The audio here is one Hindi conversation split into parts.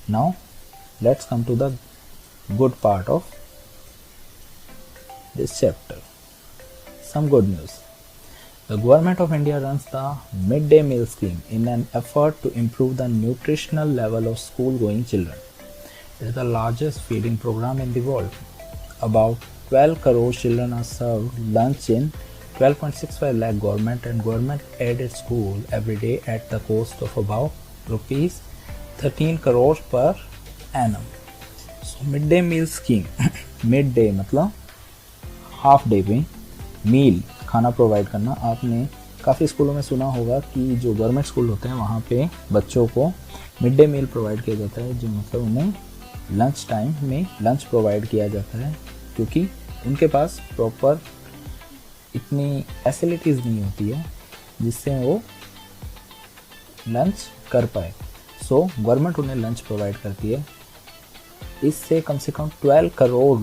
Now let's come to the good part of this chapter. Some good news. The Government of India runs the midday meal scheme in an effort to improve the nutritional level of school-going children. It is the largest feeding program in the world. About 12 crore children are served lunch in 12.65 lakh government and government-aided school every day at the cost of about rupees 13 crore per annum. So midday meal scheme midday मतलब हाफ डे में मील खाना प्रोवाइड करना. आपने काफ़ी स्कूलों में सुना होगा कि जो गवर्नमेंट स्कूल होते हैं वहाँ पे बच्चों को मिड डे मील प्रोवाइड किया जाता है, जो मतलब उन्हें लंच टाइम में लंच प्रोवाइड किया जाता है, क्योंकि उनके पास प्रॉपर इतनी फैसिलिटीज़ नहीं होती है जिससे वो लंच कर पाए. सो गवर्नमेंट उन्हें लंच प्रोवाइड करती है. इससे कम से कम 12 करोड़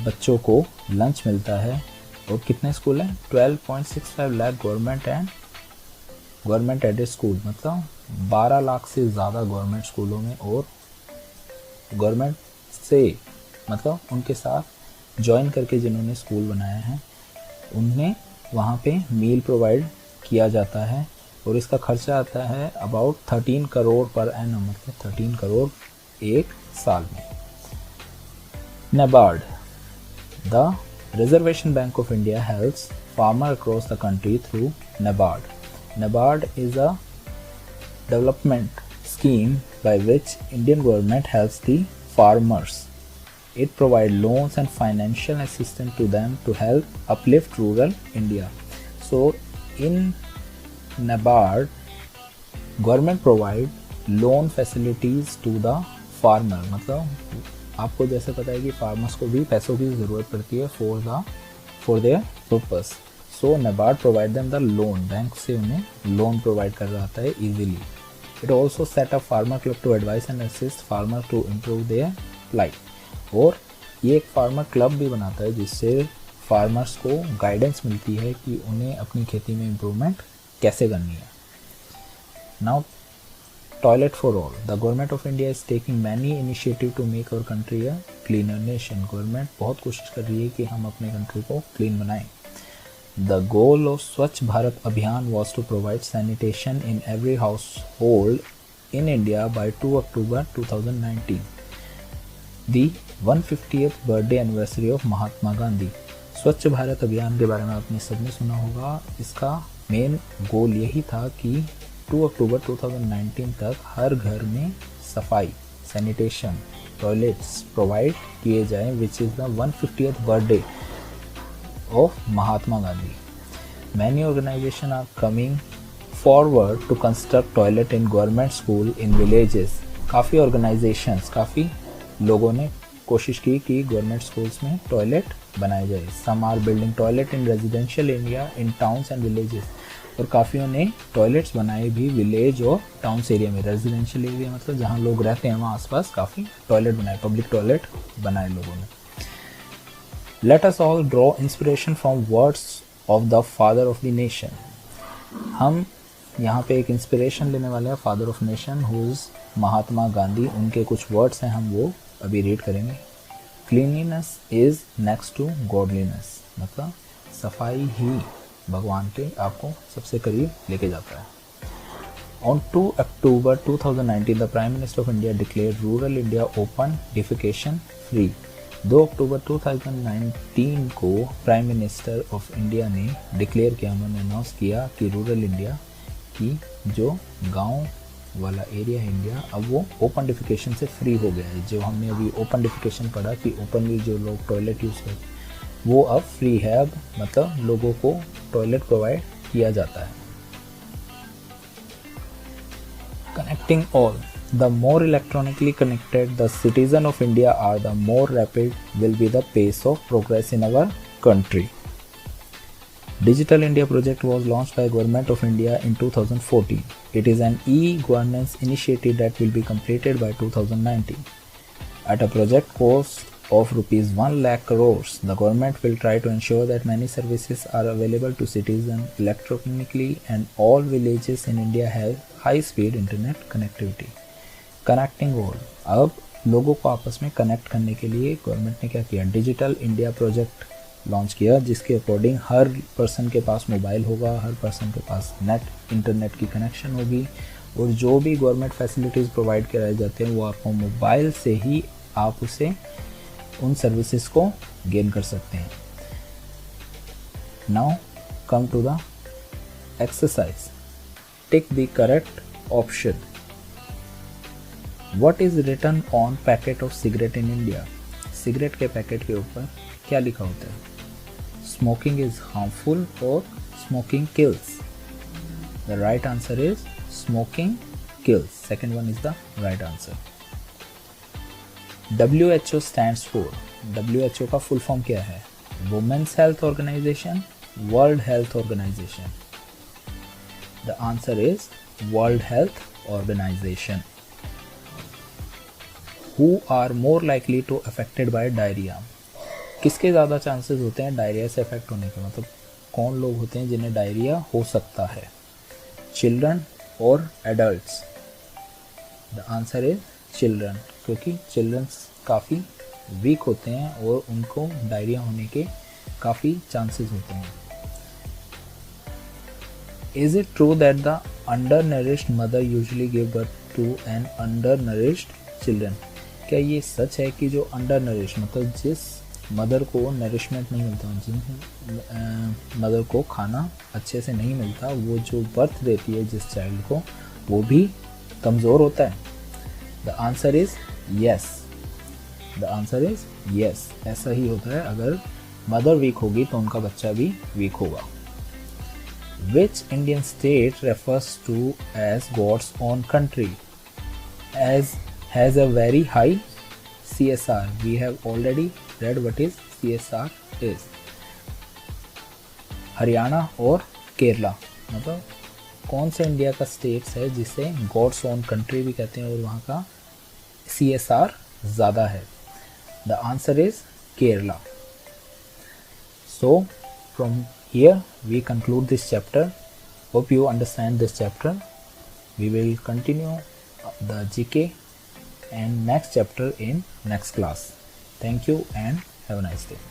बच्चों को लंच मिलता है. और कितने स्कूल हैं? 12.65 लाख गवर्नमेंट एडेड स्कूल, मतलब 12 लाख से ज़्यादा गवर्नमेंट स्कूलों में और गवर्नमेंट से मतलब उनके साथ ज्वाइन करके जिन्होंने स्कूल बनाए हैं उन्हें वहाँ पे मील प्रोवाइड किया जाता है. और इसका खर्चा आता है अबाउट 13 करोड़ पर एनम, मतलब 13 करोड़ एक साल में. NABARD, the Reservation Bank of India, helps farmers across the country through NABARD. NABARD is a development scheme by which Indian government helps the farmers. It provides loans and financial assistance to them to help uplift rural India. So in NABARD, government provide loan facilities to the farmer. मतलब आपको जैसे पता है कि फार्मर्स को भी पैसों की ज़रूरत पड़ती है for their purpose. So NABARD provide them the loan. Bank से उन्हें लोन प्रोवाइड कर रहा है easily. It also set up farmer club to advise and assist farmer to improve their life. और ये एक फार्मर क्लब भी बनाता है जिससे फार्मर्स को गाइडेंस मिलती है कि उन्हें अपनी खेती में इम्प्रूवमेंट कैसे करनी है. Now toilet for all. The government of India is taking many initiative to make our country a cleaner nation. Government बहुत कोशिश कर रही है कि हम अपने कंट्री को क्लीन बनाएं. The goal of Swachh Bharat Abhiyan was to provide sanitation in every household in India by 2 October 2019, the 150th birthday anniversary of Mahatma Gandhi. Swachh Bharat अभियान के बारे में आपने सबने सुना होगा. इसका मेन गोल यही था कि 2 अक्टूबर 2019 तक हर घर में सफाई, सैनिटेशन, टॉयलेट्स प्रोवाइड किए जाएं, which is the 150th birthday of Mahatma Gandhi. Many organisation are coming forward to construct toilet in government school in villages. काफ़ी ऑर्गेनाइजेशंस, काफ़ी लोगों ने कोशिश की कि गवर्नमेंट स्कूल्स में टॉयलेट बनाए जाए. Some are building toilet in residential area in towns and villages. और काफ़ियों ने टॉयलेट्स बनाए भी विलेज और टाउन्स एरिया में. रेजिडेंशियल एरिया मतलब जहाँ लोग रहते हैं वहाँ आसपास काफ़ी टॉयलेट बनाए, पब्लिक टॉयलेट बनाए लोगों ने. Let us all draw inspiration from words of the father of the nation. हम यहाँ पे एक इंस्पिरेशन लेने वाले हैं father of nation who is Mahatma Gandhi. उनके कुछ वर्ड्स हैं, हम वो अभी रीड करेंगे. Cleanliness is next to godliness. मतलब सफाई ही भगवान के आपको सबसे करीब लेके जाता है. On 2 October 2019 the prime minister of India declare rural India open defecation free. 2 October 2019 को प्राइम मिनिस्टर ऑफ इंडिया ने डिक्लेयर किया, उन्होंने अनाउंस किया कि रूरल इंडिया की जो गांव वाला एरिया है इंडिया, अब वो ओपन डिफिकेशन से फ्री हो गया है. जो हमने अभी ओपन डिफिकेशन पढ़ा कि ओपनली जो लोग टॉयलेट यूज़ करते वो अब फ्री है. अब मतलब लोगों को टॉयलेट प्रोवाइड किया जाता है. Connecting all. The more electronically connected the citizens of India are, the more rapid will be the pace of progress in our country. Digital India project was launched by Government of India in 2014. It is an e-governance initiative that will be completed by 2019. At a project cost of rupees 1 lakh crores, the government will try to ensure that many services are available to citizens electronically and all villages in India have high-speed internet connectivity. Connecting all, अब लोगों को आपस में कनेक्ट करने के लिए गवर्नमेंट ने क्या किया, डिजिटल इंडिया प्रोजेक्ट लॉन्च किया, जिसके अकॉर्डिंग हर पर्सन के पास मोबाइल होगा, हर पर्सन के पास इंटरनेट की कनेक्शन होगी, और जो भी गवर्नमेंट फैसिलिटीज़ प्रोवाइड कराए जाते हैं वो आपको मोबाइल से ही आप उसे उन सर्विसेज को गेन कर सकते हैं। Now come to the exercise, tick the correct option. What is written on packet of cigarette in India? Cigarette के पैकेट के ऊपर क्या लिखा होता है? स्मोकिंग इज हार्मफुल और smoking kills. The right answer is smoking kills. Second one is the right answer. WHO stands for, WHO का फुल फॉर्म क्या है? Women's Health Organization, World Health Organization. The answer is World Health Organization. Who are more likely to affected by diarrhea? किसके ज़्यादा चांसेस होते हैं डायरिया से अफेक्ट होने के? मतलब कौन लोग होते हैं जिन्हें डायरिया हो सकता है? चिल्ड्रन और adults? The answer is children, क्योंकि चिल्ड्रंस काफ़ी वीक होते हैं और उनको डायरिया होने के काफ़ी चांसेस होते हैं। Is it true that the undernourished mother usually give birth to an undernourished children? क्या ये सच है कि जो अंडर नरिश्ड मतलब जिस मदर को नरिशमेंट नहीं मिलता, जिन मदर को खाना अच्छे से नहीं मिलता, वो जो बर्थ देती है जिस चाइल्ड को, वो भी कमज़ोर होता है? The answer is yes. The answer is yes, ऐसा ही होता है। अगर मदर वीक होगी तो उनका बच्चा भी वीक होगा। Which Indian state refers to as God's own country as has a very high CSR? We have already read what is CSR is. Haryana और केरला, मतलब कौन से इंडिया का स्टेट्स है जिसे गॉड्स ओन कंट्री भी कहते हैं और वहाँ का CSR ज़्यादा है? The answer is Kerala. So from here we conclude this chapter. Hope you understand this chapter. We will continue the GK and next chapter in next class. Thank you and have a nice day.